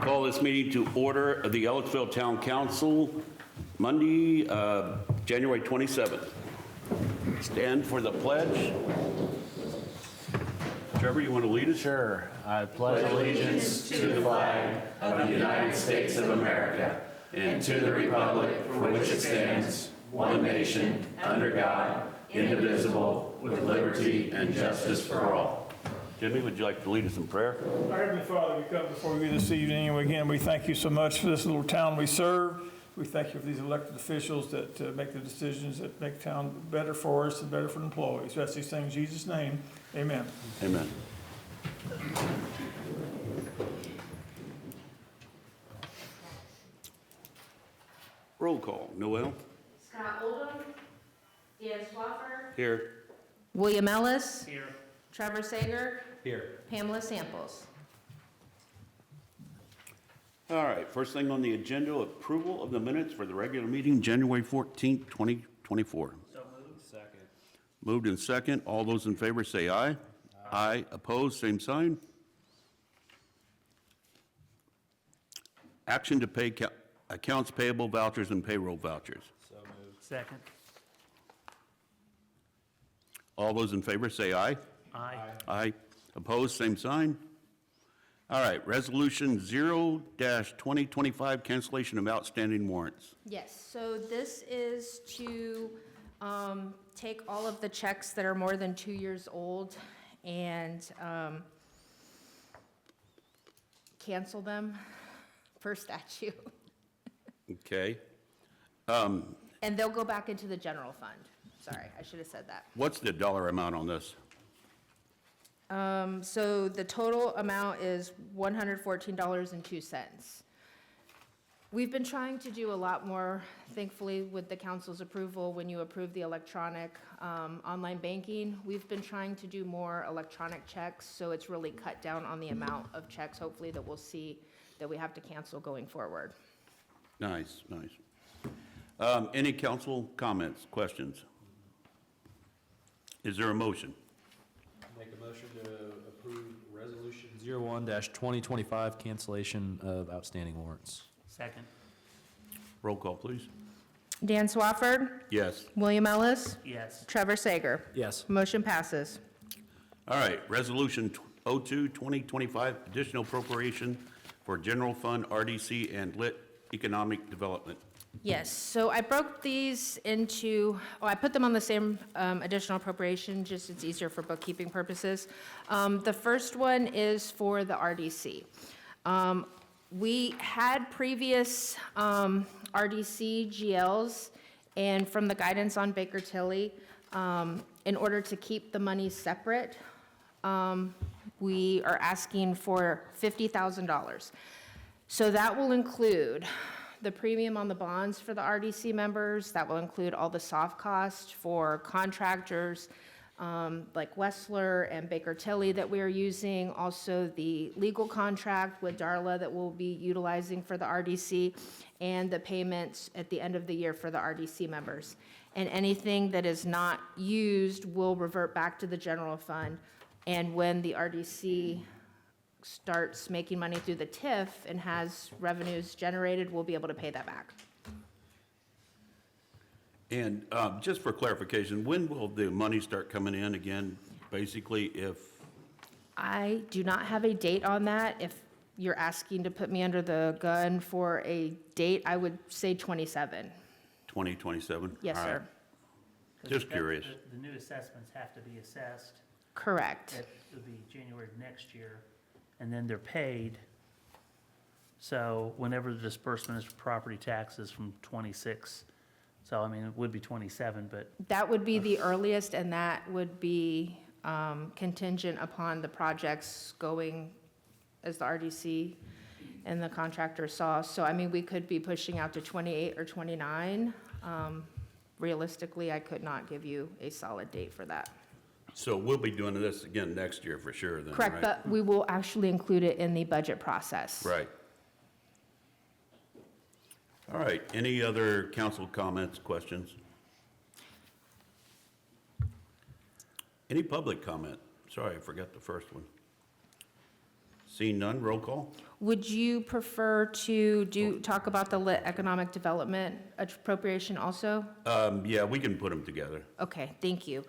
Call this meeting to order of the Ellettsville Town Council, Monday, January 27th. Stand for the pledge. Trevor, you want to lead us? Sure. I pledge allegiance to the flag of the United States of America and to the republic for which it stands, one nation, under God, indivisible, with liberty and justice for all. Jimmy, would you like to lead us in prayer? Our Heavenly Father, we come before you this evening, and again, we thank you so much for this little town we serve. We thank you for these elected officials that make the decisions that make town better for us and better for the employees. We ask these things in Jesus' name. Amen. Amen. Roll call. Noel? Scott Oldham. Dan Swaffer. Here. William Ellis. Here. Trevor Sager. Here. Pamela Samples. All right, first thing on the agenda, approval of the minutes for the regular meeting, January 14th, 2024. So moved. Second. Moved in second. All those in favor say aye. Aye. Opposed, same sign. Action to pay accounts payable vouchers and payroll vouchers. So moved. Second. All those in favor say aye. Aye. Aye. Opposed, same sign. All right, resolution 0-2025, cancellation of outstanding warrants. Yes, so this is to take all of the checks that are more than 2 years old and cancel them per statute. Okay. And they'll go back into the general fund. Sorry, I should have said that. What's the dollar amount on this? So the total amount is $114.02. We've been trying to do a lot more, thankfully, with the council's approval. When you approve the electronic online banking, we've been trying to do more electronic checks, so it's really cut down on the amount of checks, hopefully, that we'll see that we have to cancel going forward. Nice, nice. Any council comments, questions? Is there a motion? Make a motion to approve resolution 01-2025, cancellation of outstanding warrants. Second. Roll call, please. Dan Swafford, Yes. William Ellis, Yes. Trevor Sager. Yes. Motion passes. All right, resolution 02-2025, additional appropriation for general fund, RDC, and lit economic development. Yes, so I broke these into, I put them on the same additional appropriation, just it's easier for bookkeeping purposes. The first one is for the RDC. We had previous RDC GLs, and from the guidance on Baker Tilly, in order to keep the money separate, we are asking for $50,000. So that will include the premium on the bonds for the RDC members. That will include all the soft costs for contractors like Wessler and Baker Tilly that we are using. Also the legal contract with Darla that we'll be utilizing for the RDC, and the payments at the end of the year for the RDC members. And anything that is not used will revert back to the general fund. And when the RDC starts making money through the TIF and has revenues generated, we'll be able to pay that back. And just for clarification, when will the money start coming in again? Basically, if, I do not have a date on that. If you're asking to put me under the gun for a date, I would say 27. 2027? Yes, All right. sir. Just curious. The new assessments have to be assessed. Correct. That will be January of next year, and then they're paid. So whenever the disbursement is for property taxes from 26, so I mean, it would be 27, but That would be the earliest, and that would be contingent upon the projects going as the RDC and the contractor saw. So, I mean, we could be pushing out to 28 or 29. Realistically, I could not give you a solid date for that. So we'll be doing this again next year for sure then, Correct, right? but we will actually include it in the budget process. Right. All right, any other council comments, questions? Any public comment? Sorry, I forgot the first one. Seeing none, roll call. Would you prefer to talk about the lit economic development appropriation also? Yeah, we can put them together. Okay, thank you.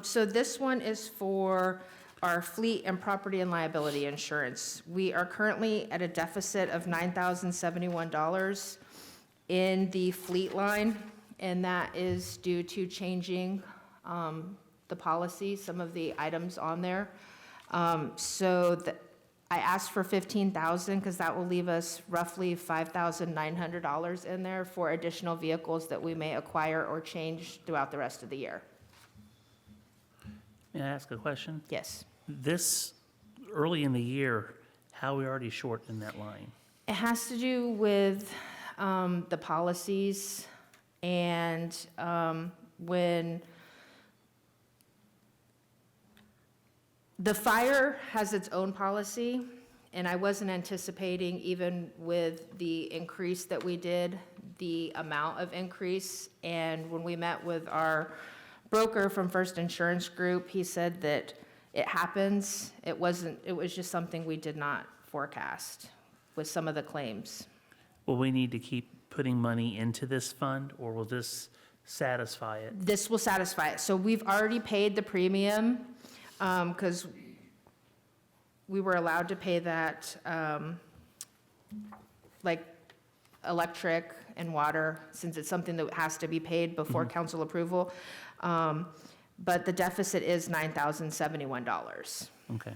So this one is for our fleet and property and liability insurance. We are currently at a deficit of $9,071 in the fleet line, and that is due to changing the policy, some of the items on there. I asked for $15,000 because that will leave us roughly $5,900 in there for additional vehicles that we may acquire or change throughout the rest of the year. May I ask a question? Yes. This, early in the year, how are we already short in that line? It has to do with the policies and when the fire has its own policy, and I wasn't anticipating, even with the increase that we did, the amount of increase. And when we met with our broker from First Insurance Group, he said that it happens. It was just something we did not forecast with some of the claims. Will we need to keep putting money into this fund, or will this satisfy it? This will satisfy it. So we've already paid the premium, because we were allowed to pay that, like electric and water, since it's something that has to be paid before council approval. But the deficit is $9,071. Okay.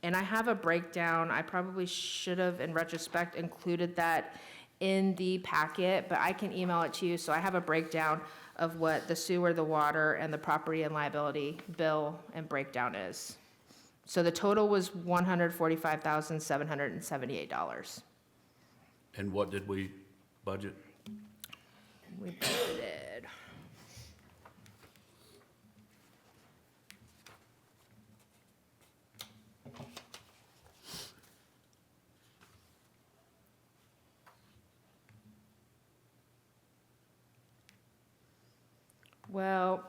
And I have a breakdown. I probably should have, in retrospect, included that in the packet, but I can email it to you. So I have a breakdown of what the sewer, the water, and the property and liability bill and breakdown is. So the total was $145,778. And what did we budget? We budgeted. Well,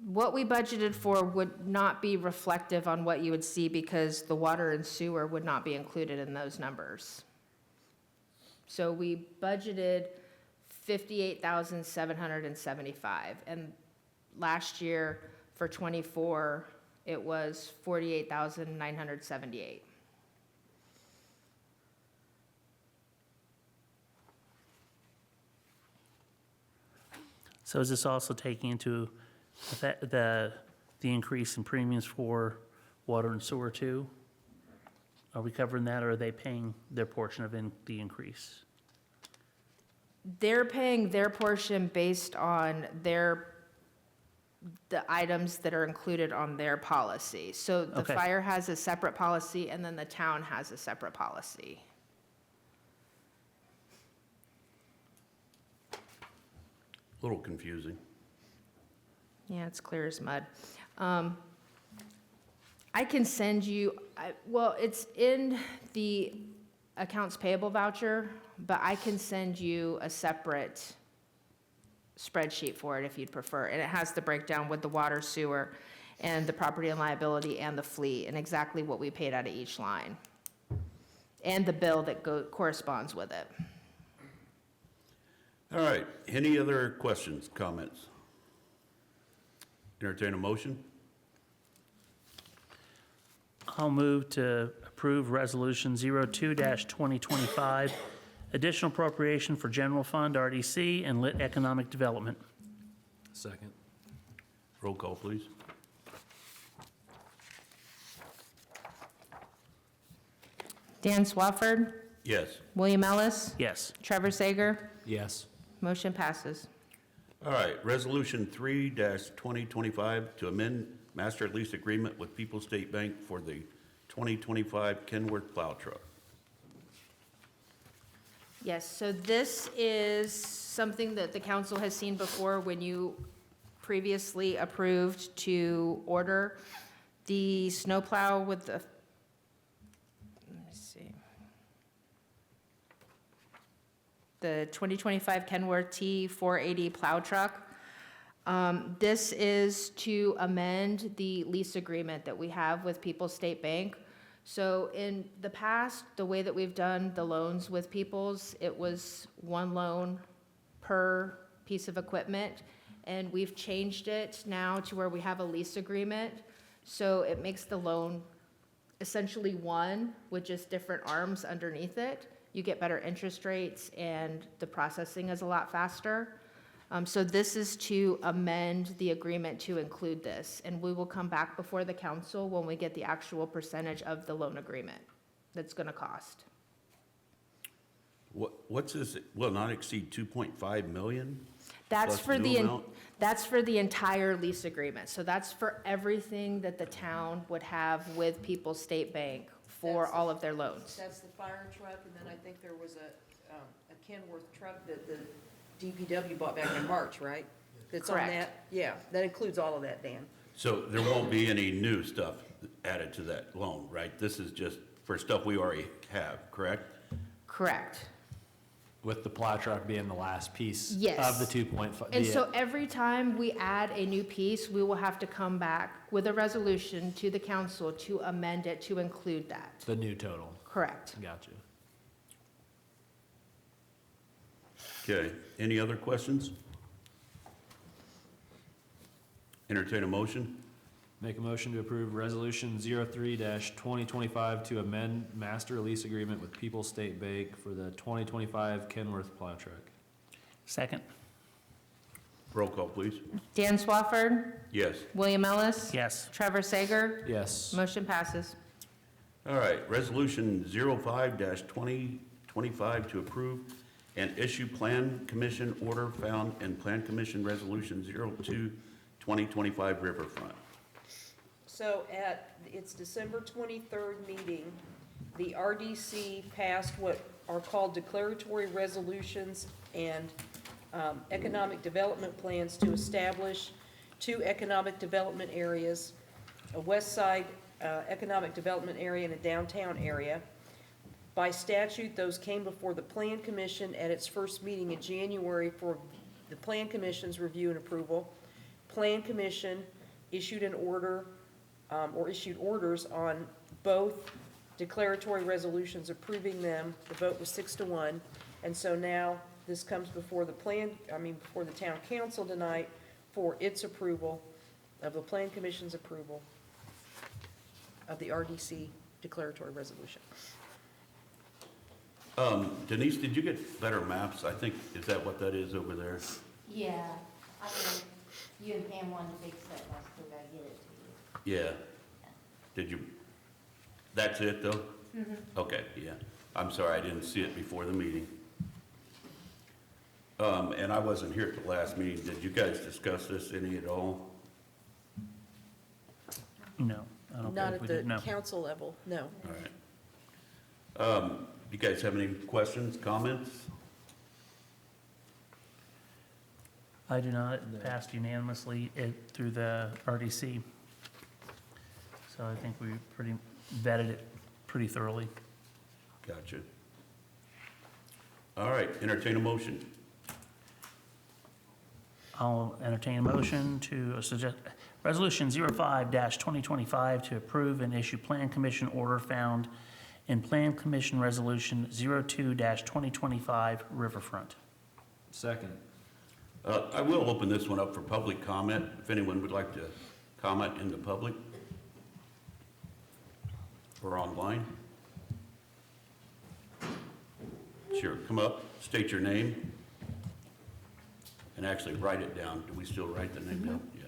what we budgeted for would not be reflective on what you would see because the water and sewer would not be included in those numbers. So we budgeted $58,775, and last year for '24, it was $48,978. So is this also taking into effect the increase in premiums for water and sewer too? Are we covering that, or are they paying their portion of the increase? They're paying their portion based on the items that are included on their policy. So the Okay. fire has a separate policy, and then the town has a separate policy. A little confusing. Yeah, it's clear as mud. I can send you, well, it's in the accounts payable voucher, but I can send you a separate spreadsheet for it if you'd prefer. And it has the breakdown with the water, sewer, and the property and liability and the fleet, and exactly what we paid out of each line. And the bill that corresponds with it. All right, any other questions, comments? Entertain a motion? I'll move to approve Resolution 02-2025, additional appropriation for general fund, RDC, and lit economic development. Second. Roll call, please. Dan Swafford, Yes. William Ellis, Yes. Trevor Sager, Yes. motion passes. All right, Resolution 3-2025 to amend master lease agreement with People's State Bank for the 2025 Kenworth plow truck. Yes, so this is something that the council has seen before when you previously approved to order the snowplow with the, let me see, the 2025 Kenworth T480 plow truck. This is to amend the lease agreement that we have with People's State Bank. So in the past, the way that we've done the loans with Peoples, it was one loan per piece of equipment. And we've changed it now to where we have a lease agreement. So it makes the loan essentially one with just different arms underneath it. You get better interest rates and the processing is a lot faster. So this is to amend the agreement to include this. And we will come back before the council when we get the actual percentage of the loan agreement that's going to cost. What's this, will not exceed 2.5 million? That's Plus for new amount? that's for the entire lease agreement. So that's for everything that the town would have with People's State Bank for That's- all of their loans. That's the fire truck, and then I think there was a Kenworth truck that the DPW bought back in March, right? That's on Correct. that? Yeah, that includes all of that, Dan. So there won't be any new stuff added to that loan, right? This is just for stuff we already have, correct? Correct. With the plow truck being the last piece Yes. of the 2.5. And so every time we add a new piece, we will have to come back with a resolution to the council to amend it to include that. The new total. Correct. Gotcha. Okay, any other questions? Entertain a motion? Make a motion to approve Resolution 03-2025 to amend master lease agreement with People's State Bank for the 2025 Kenworth plow truck. Second? Roll call, please. Dan Swafford, Yes. William Ellis. Yes. Trevor Sager. Yes. Motion passes. All right, Resolution 05-2025 to approve and issue Plan Commission order found in Plan Commission Resolution 02-2025 Riverfront. So at its December 23rd meeting, the RDC passed what are called declaratory resolutions and economic development plans to establish 2 economic development areas, a west side economic development area and a downtown area. By statute, those came before the Plan Commission at its first meeting in January for the Plan Commission's review and approval. Plan Commission issued an order, or issued orders on both declaratory resolutions approving them. The vote was 6-1. And so now this comes before before the town council tonight for its approval of the Plan Commission's approval of the RDC declaratory resolution. Denise, did you get better maps? I think, is that what that is over there? Yeah, I mean, you and Pam wanted to fix that, and I still gotta get it to you. Yeah. Did you, that's it, though? Okay, yeah. I'm sorry, I didn't see it before the meeting. And I wasn't here at the last meeting. Did you guys discuss this any at all? No, I don't Not think we at did, no. the council level, no. All right. You guys have any questions, comments? I do not. It passed unanimously through the RDC. So I think we pretty vetted it pretty thoroughly. Gotcha. All right, entertain a motion. I'll entertain a motion to suggest, Resolution 05-2025 to approve and issue Plan Commission order found in Plan Commission Resolution 02-2025 Riverfront. Second. I will open this one up for public comment, if anyone would like to comment in the public or online. Sure, come up, state your name, and actually write it down. Do we still write the name down? Yeah.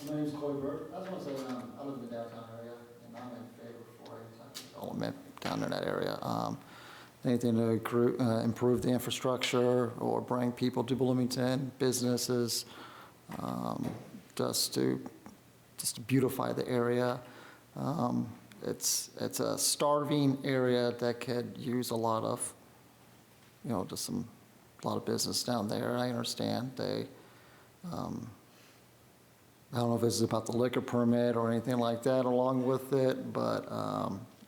My name's Corey Burke. I just want to say, I live in the downtown area, and I'm in favor for any type of development down in that area. Anything to improve the infrastructure or bring people to Bloomington, businesses, just to beautify the area. It's a starving area that could use a lot of, a lot of business down there. I understand I don't know if this is about the liquor permit or anything like that along with it, but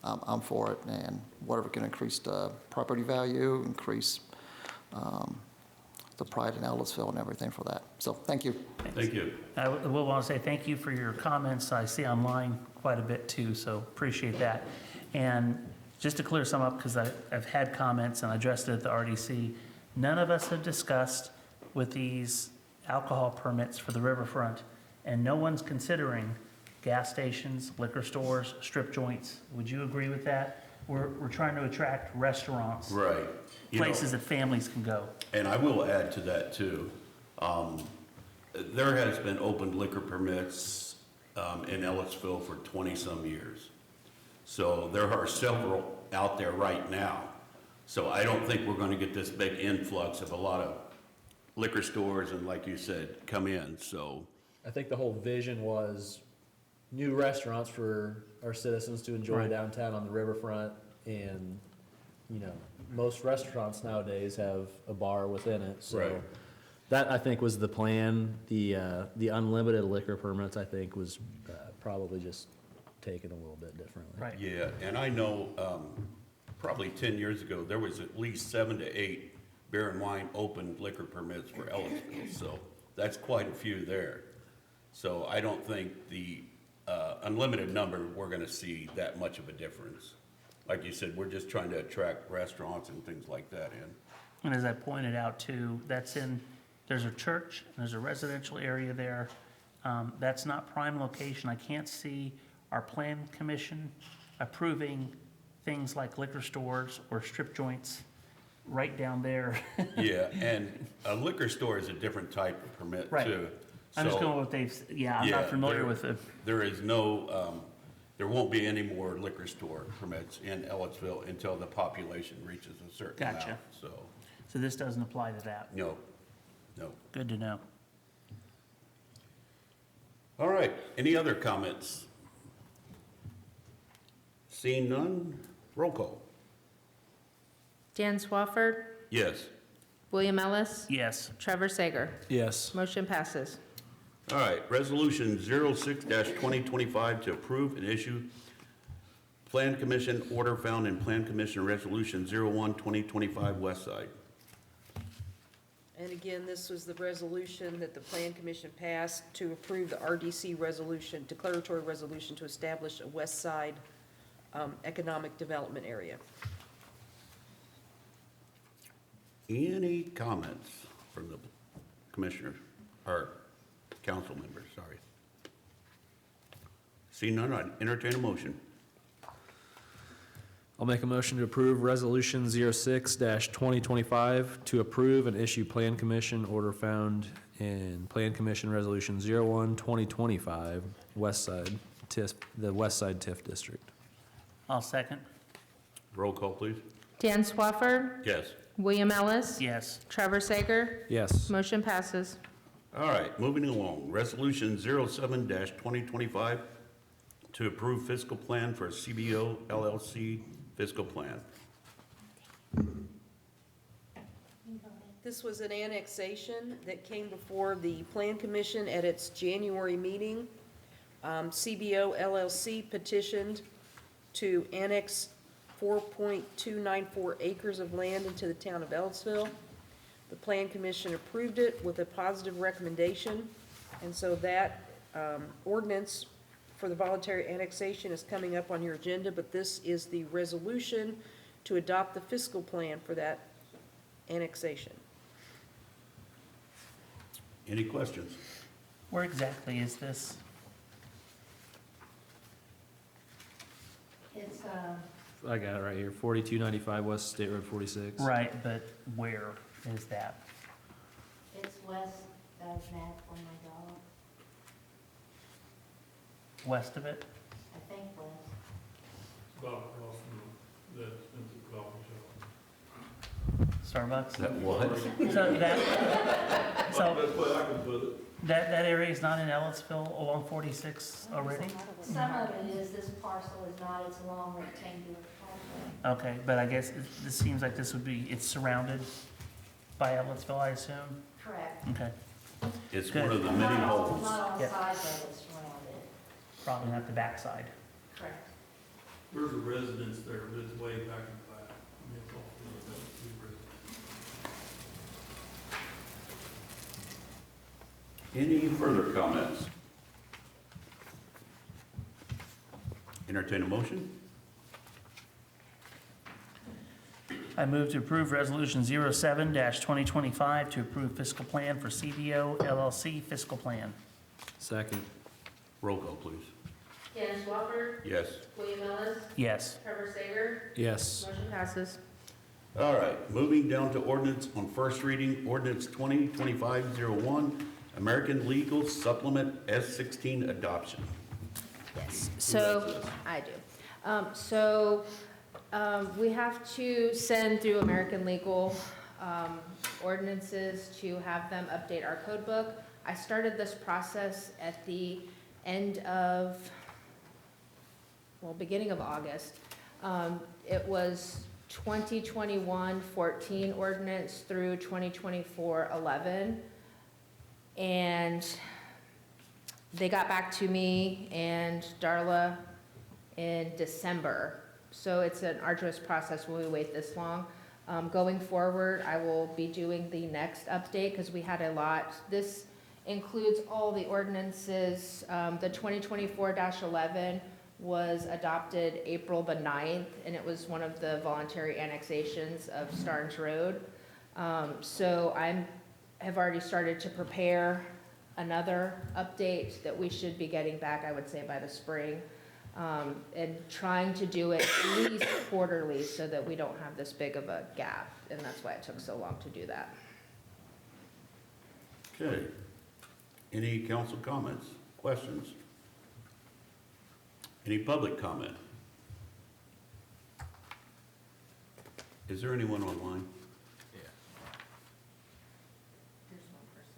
I'm for it, and whatever can increase the property value, increase the pride in Ellettsville and everything for that. So, thank you. Thank you. I will want to say thank you for your comments. I see online quite a bit too, so appreciate that. And just to clear some up, because I've had comments and I addressed it at the RDC, none of us have discussed with these alcohol permits for the riverfront, and no one's considering gas stations, liquor stores, strip joints. Would you agree with that? We're trying to attract restaurants, Right. You know, places that families can go. and I will add to that too. There has been open liquor permits in Ellettsville for 20-some years. So there are several out there right now. So I don't think we're going to get this big influx of a lot of liquor stores and, like you said, come in, so. I think the whole vision was new restaurants for our citizens to enjoy Right. downtown on the riverfront. And, you know, most restaurants nowadays have a bar within it, so. Right. That, I think, was the plan. The unlimited liquor permits, I think, was probably just taken a little bit differently. Right. Yeah, and I know, probably 10 years ago, there was at least 7 to 8 beer and wine open liquor permits for Ellettsville, so that's quite a few there. So I don't think the unlimited number, we're gonna see that much of a difference. Like you said, we're just trying to attract restaurants and things like that in. And as I pointed out too, there's a church, and there's a residential area there. That's not prime location. I can't see our plan commission approving things like liquor stores or strip joints right down there. Yeah, and a liquor store is a different type of permit Right. too. I'm just So, going with I'm yeah, not familiar there- with it. There is no, there won't be any more liquor store permits in Ellettsville until the population reaches a certain amount. Gotcha. So, So this doesn't apply to that. no. Good to know. All right, any other comments? Seeing none, roll call. Dan Swafford, Yes. William Ellis, Yes. Trevor Sager. Yes. Motion passes. All right, Resolution 06-2025 to approve and issue Plan Commission order found in Plan Commission Resolution 01-2025 West Side. And again, this was the resolution that the Plan Commission passed to approve the RDC resolution, declaratory resolution to establish a West Side economic development area. Any comments from the commissioners, or council members, sorry? See none, I'd entertain a motion. I'll make a motion to approve Resolution 06-2025 to approve and issue Plan Commission order found in Plan Commission Resolution 01-2025, West Side TIF, the West Side TIF District. I'll second. Roll call, please. Dan Swafford, Yes. William Ellis, Yes. Trevor Sager. Yes. Motion passes. All right, moving along, Resolution 07-2025 to approve fiscal plan for CBO LLC fiscal plan. This was an annexation that came before the Plan Commission at its January meeting. CBO LLC petitioned to annex 4.294 acres of land into the town of Ellettsville. The Plan Commission approved it with a positive recommendation, and so that ordinance for the voluntary annexation is coming up on your agenda, but this is the resolution to adopt the fiscal plan for that annexation. Any questions? Where exactly is this? It's, I got it right here, 4295 West State Road 46. Right, but where is that? it's west of Mac for my dog, West of it? I think west. About across from the expensive coffee shop. Starbucks? That what? So that, so That's the way I can put it. that area is not in Ellettsville along 46 already? Some of it is, this parcel is not, it's a long rectangular parcel. Okay, but I guess this seems like this would be, it's surrounded by Ellettsville, I assume? Correct. Okay, It's Good. one of the many Not all- holes. Not all Yeah. sides of it's surrounded, probably not the backside. correct. There's a residence there, but it's way back in the back. I mean, it's off the other side, two residences. Any further comments? Entertain a motion? I move to approve Resolution 07-2025 to approve fiscal plan for CDO LLC fiscal plan. Second. Roll call, please. Dennis Swafford, Yes. William Ellis, Yes. Trevor Sager, Yes. motion passes. All right, moving down to ordinance on first reading, ordinance 2025-01, American Legal Supplement S16 adoption. Yes, Who so, does this? I do. We have to send through American Legal ordinances to have them update our code book. I started this process at the end of, well, beginning of August. It was 2021-14 ordinance through 2024-11. And they got back to me and Darla in December. So it's an arduous process when we wait this long. Going forward, I will be doing the next update because we had a lot. This includes all the ordinances. The 2024-11 was adopted April the 9th, and it was one of the voluntary annexations of Starnes Road. So have already started to prepare another update that we should be getting back, I would say, by the spring. And trying to do it at least quarterly so that we don't have this big of a gap, and that's why it took so long to do that. Okay. Any council comments, questions? Any public comment? Is there anyone online? There's one person.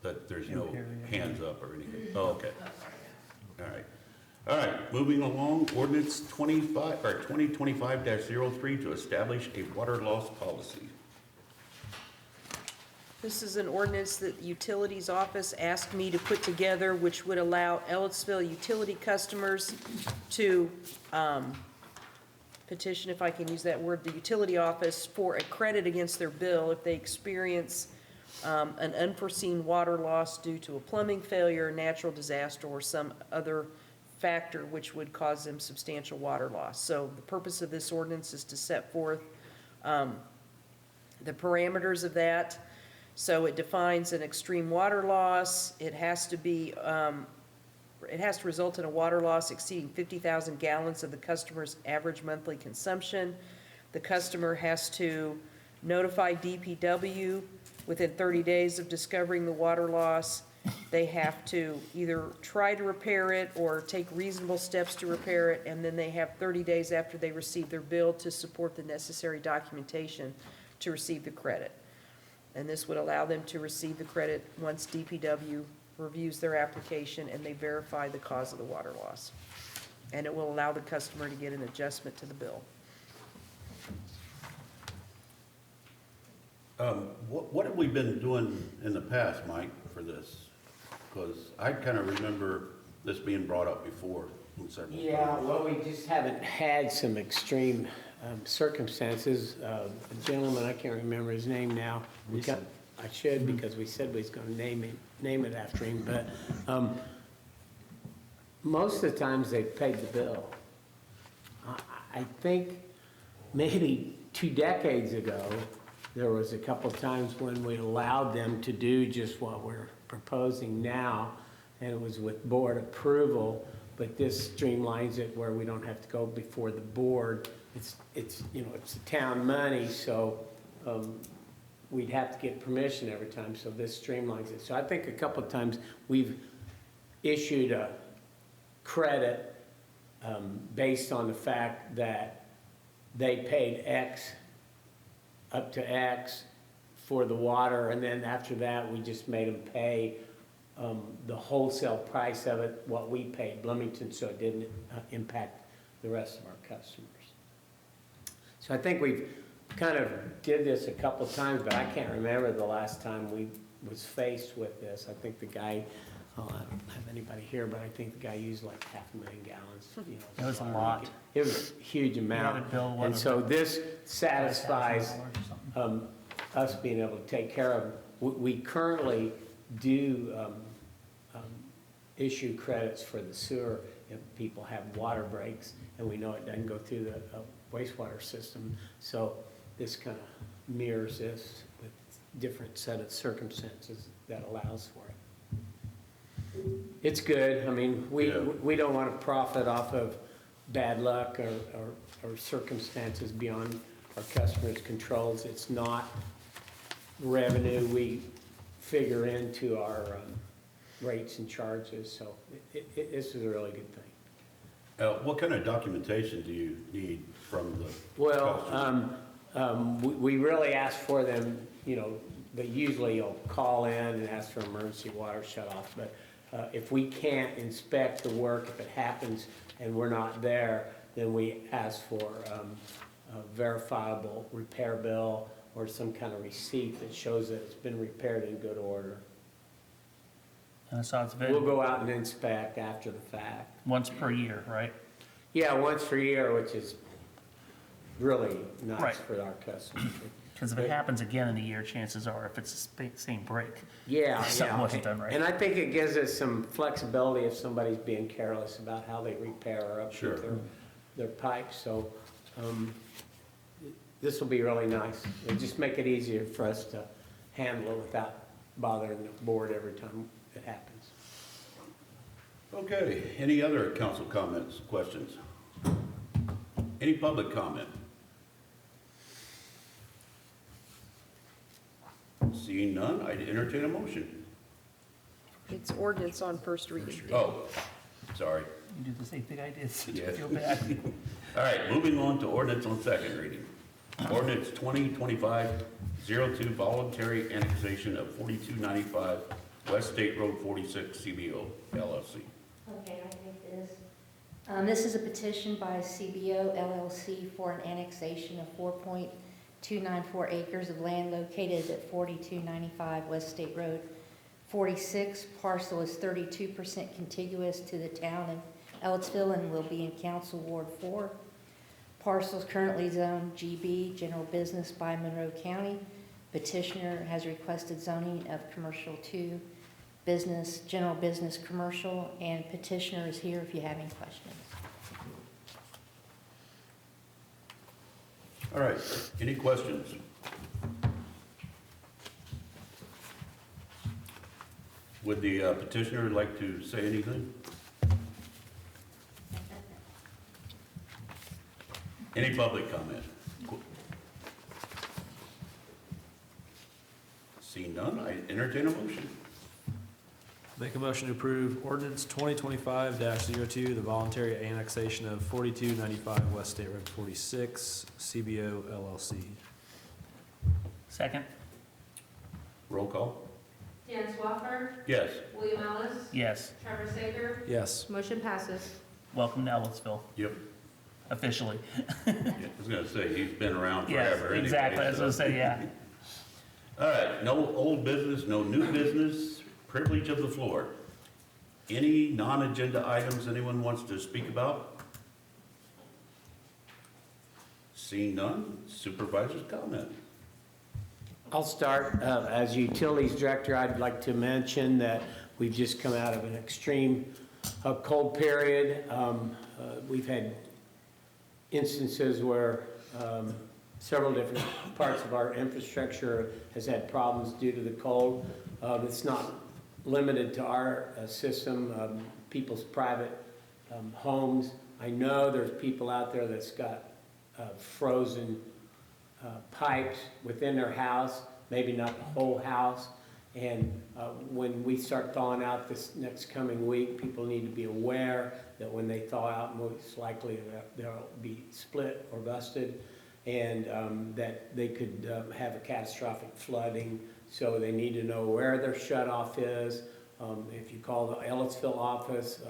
That there's Yeah, no here, yeah. hands up or anything? Oh, okay. All right. All right, moving along, ordinance 2025-03 to establish a water loss policy. This is an ordinance that the Utilities Office asked me to put together, which would allow Ellettsville utility customers to petition, if I can use that word, the utility office for a credit against their bill if they experience an unforeseen water loss due to a plumbing failure, natural disaster, or some other factor which would cause them substantial water loss. So the purpose of this ordinance is to set forth the parameters of that. So it defines an extreme water loss. It has to be, it has to result in a water loss exceeding 50,000 gallons of the customer's average monthly consumption. The customer has to notify DPW within 30 days of discovering the water loss. They have to either try to repair it or take reasonable steps to repair it, and then they have 30 days after they receive their bill to support the necessary documentation to receive the credit. And this would allow them to receive the credit once DPW reviews their application and they verify the cause of the water loss. And it will allow the customer to get an adjustment to the bill. What have we been doing in the past, Mike, for this? Because I kind of remember this being brought up before in several Yeah, times. well, we just haven't had some extreme circumstances. A gentleman, I can't remember his name now. I should, because we said we was gonna name it after him, but most of the times they paid the bill. I think maybe 2 decades ago, there was a couple times when we allowed them to do just what we're proposing now, and it was with board approval, but this streamlines it where we don't have to go before the board. It's you know, it's the town money, so we'd have to get permission every time, so this streamlines it. So I think a couple of times we've issued a credit based on the fact that they paid X up to X for the water, and then after that, we just made them pay the wholesale price of it, what we paid Bloomington, so it didn't impact the rest of our customers. So I think we've kind of did this a couple of times, but I can't remember the last time we was faced with this. I think the guy, I don't have anybody here, but I think the guy used like 500,000 gallons. You know, It was a lot. It was a huge amount. had a bill, what, And of so this satisfies $5,000 or something. us being able to take care of we currently do issue credits for the sewer if people have water breaks, and we know it doesn't go through the wastewater system. So this kind of mirrors this with different set of circumstances that allows for it. It's good. I mean, we don't want to profit off of bad luck or circumstances beyond our customers' controls. It's not revenue we figure into our rates and charges, so this is a really good thing. What kind of documentation do you need from the Well, customer? we really ask for them, you know, they usually will call in and ask for emergency water shut-off, but if we can't inspect the work, if it happens and we're not there, then we ask for a verifiable repair bill or some kind of receipt that shows that it's been repaired in good order. And so it's We'll been go out and inspect after the fact. once per year, right? Yeah, once per year, which is really Right. nice for our customers. Because if it happens again in a year, chances are, if it's the same break, Yeah, something yeah. wasn't done right. And I think it gives us some flexibility if somebody's being careless about how they repair or Sure. upkeep their pipes. So this will be really nice. It'll just make it easier for us to handle it without bothering the board every time it happens. Okay, any other council comments, questions? Any public comment? Seeing none, I'd entertain a motion. It's ordinance on first reading. Oh, sorry. You do the same thing I did, so I Yes. feel bad. All right, moving on to ordinance on second reading. Ordinance 2025-02, voluntary annexation of 4295 West State Road 46, CBO LLC. Okay, I think this. This is a petition by CBO LLC for an annexation of 4.294 acres of land located at 4295 West State Road 46. Parcel is 32% contiguous to the town of Ellettsville and will be in Council Ward 4. Parcel is currently zoned GB, General Business by Monroe County. Petitioner has requested zoning of Commercial 2, Business, General Business Commercial, and petitioner is here if you have any questions. All right, any questions? Would the petitioner like to say anything? Any public comment? Seeing none, I entertain a motion. Make a motion to approve ordinance 2025-02, the voluntary annexation of 4295 West State Road 46, CBO LLC. Second? Roll call? Dan Swafford, Yes. William Ellis, Yes. Trevor Sager, Yes. motion passes. Welcome to Ellettsville, Yep. officially. I was gonna say, he's been around Yes, forever anyway. exactly, I was so- gonna say, yeah. All right, no old business, no new business, privilege of the floor. Any non-agenda items anyone wants to speak about? Seeing none, supervisor's comment. I'll start. As Utilities Director, I'd like to mention that we've just come out of an extreme cold period. We've had instances where several different parts of our infrastructure has had problems due to the cold. It's not limited to our system, people's private homes. I know there's people out there that's got frozen pipes within their house, maybe not the whole house. And when we start thawing out this next coming week, people need to be aware that when they thaw out, most likely they'll be split or busted, and that they could have a catastrophic flooding. So they need to know where their shutoff is. If you call the Ellettsville office,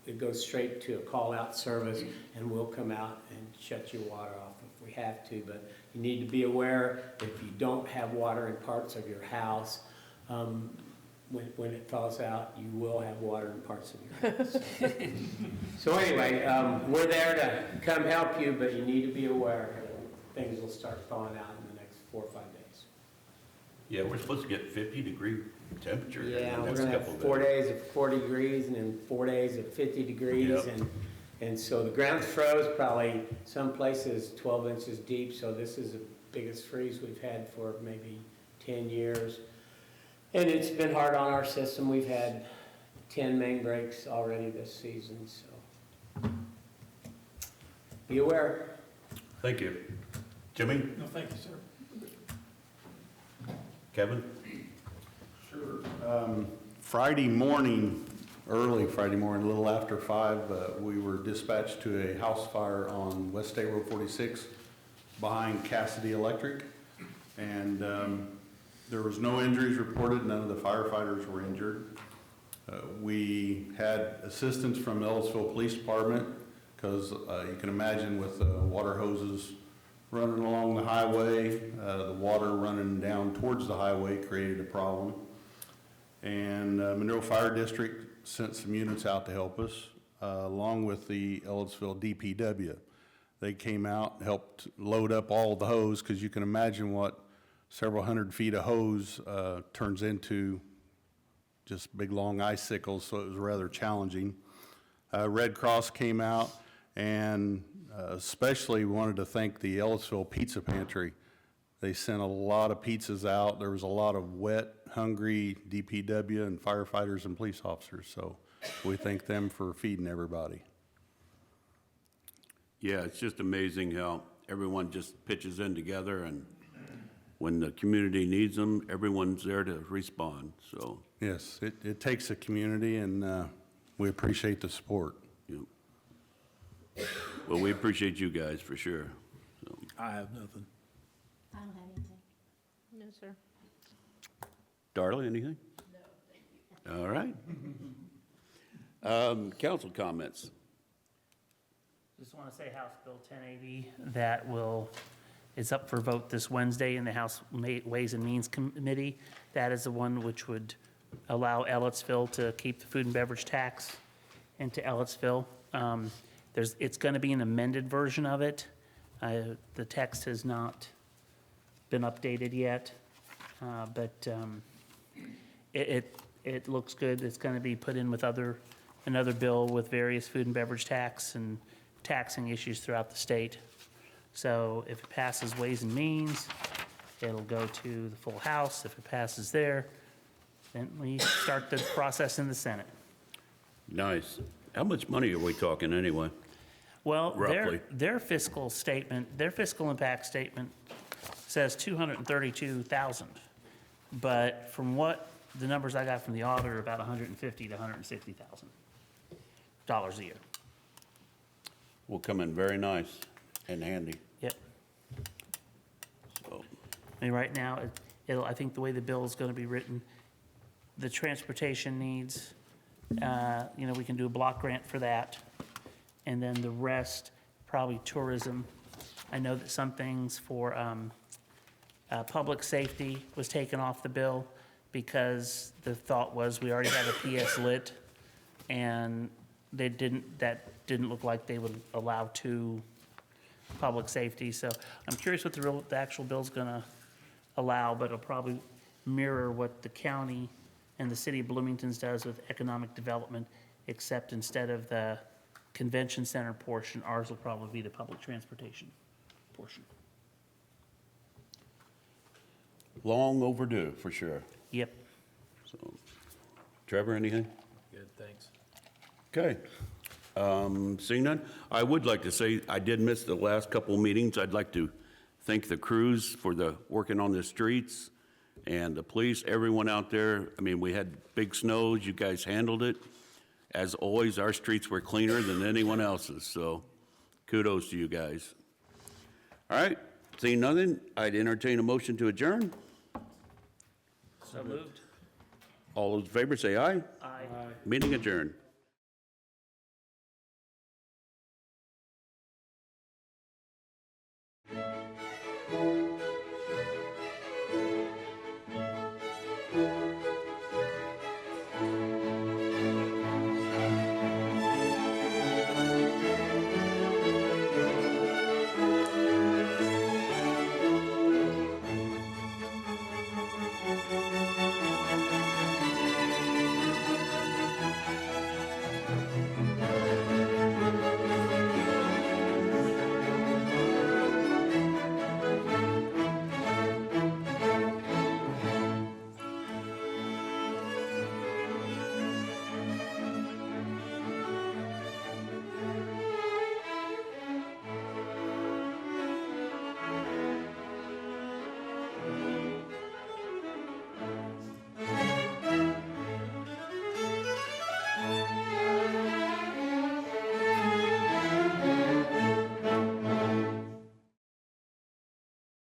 it goes straight to a call-out service, and we'll come out and shut your water off if we have to. But you need to be aware that if you don't have water in parts of your house, when it thaws out, you will have water in parts of your house. So anyway, we're there to come help you, but you need to be aware that things will start thawing out in the next 4 or 5 days. Yeah, we're supposed to get 50-degree temperature here Yeah, in the we're next gonna couple have of 4 days. days of 40 degrees and then 4 days of 50 degrees. Yep. And so the ground's froze probably some places 12 inches deep, so this is the biggest freeze we've had for maybe 10 years. And it's been hard on our system. We've had 10 main breaks already this season, so be aware. Thank you. Jimmy? No, thank you, sir. Kevin? Friday morning, early Friday morning, a little after 5, we were dispatched to a house fire on West State Road 46 behind Cassidy Electric. And there was no injuries reported, none of the firefighters were injured. We had assistance from Ellettsville Police Department because you can imagine with water hoses running along the highway, the water running down towards the highway created a problem. And Monroe Fire District sent some units out to help us, along with the Ellettsville DPW. They came out and helped load up all the hose, because you can imagine what several hundred feet of hose turns into, just big long icicles, so it was rather challenging. Red Cross came out, and especially wanted to thank the Ellettsville Pizza Pantry. They sent a lot of pizzas out. There was a lot of wet, hungry DPW and firefighters and police officers, so we thank them for feeding everybody. Yeah, it's just amazing how everyone just pitches in together, and when the community needs them, everyone's there to respond, so. Yes, it takes a community, and we appreciate the support. Yeah. Well, we appreciate you guys for sure. So, I have nothing. I don't have anything. No, sir. Darla, anything? No, thank you. All right. Council comments. Just want to say House Bill 1080, that is up for vote this Wednesday in the House Ways and Means Committee. That is the one which would allow Ellettsville to keep the food and beverage tax into Ellettsville. It's going to be an amended version of it. The text has not been updated yet, but it looks good. It's going to be put in with another bill with various food and beverage tax and taxing issues throughout the state. So if it passes Ways and Means, it'll go to the full House. If it passes there, then we start the process in the Senate. Nice. How much money are we talking anyway? Well, Roughly. their fiscal impact statement says 232,000. But from what the numbers I got from the auditor, about 150 to 160,000 dollars a year. Will come in very nice and handy, Yep. so. I mean, right now, I think the way the bill is going to be written, the transportation needs, we can do a block grant for that. And then the rest, probably tourism. I know that some things for public safety was taken off the bill because the thought was we already have a PS lit, and that didn't look like they would allow two public safety. So I'm curious what the actual bill's gonna allow, but it'll probably mirror what the county and the city of Bloomington's does with economic development, except instead of the convention center portion, ours will probably be the public transportation portion. Long overdue, for sure. Yep. So, Trevor, anything? Good, thanks. Okay. Seeing none, I would like to say, I did miss the last couple meetings. I'd like to thank the crews for working on the streets, and the police, everyone out there. I mean, we had big snows, you guys handled it. As always, our streets were cleaner than anyone else's, so kudos to you guys. All right, seeing nothing, I'd entertain a motion to adjourn. So moved. All those in favor say aye. Aye. Meeting adjourned.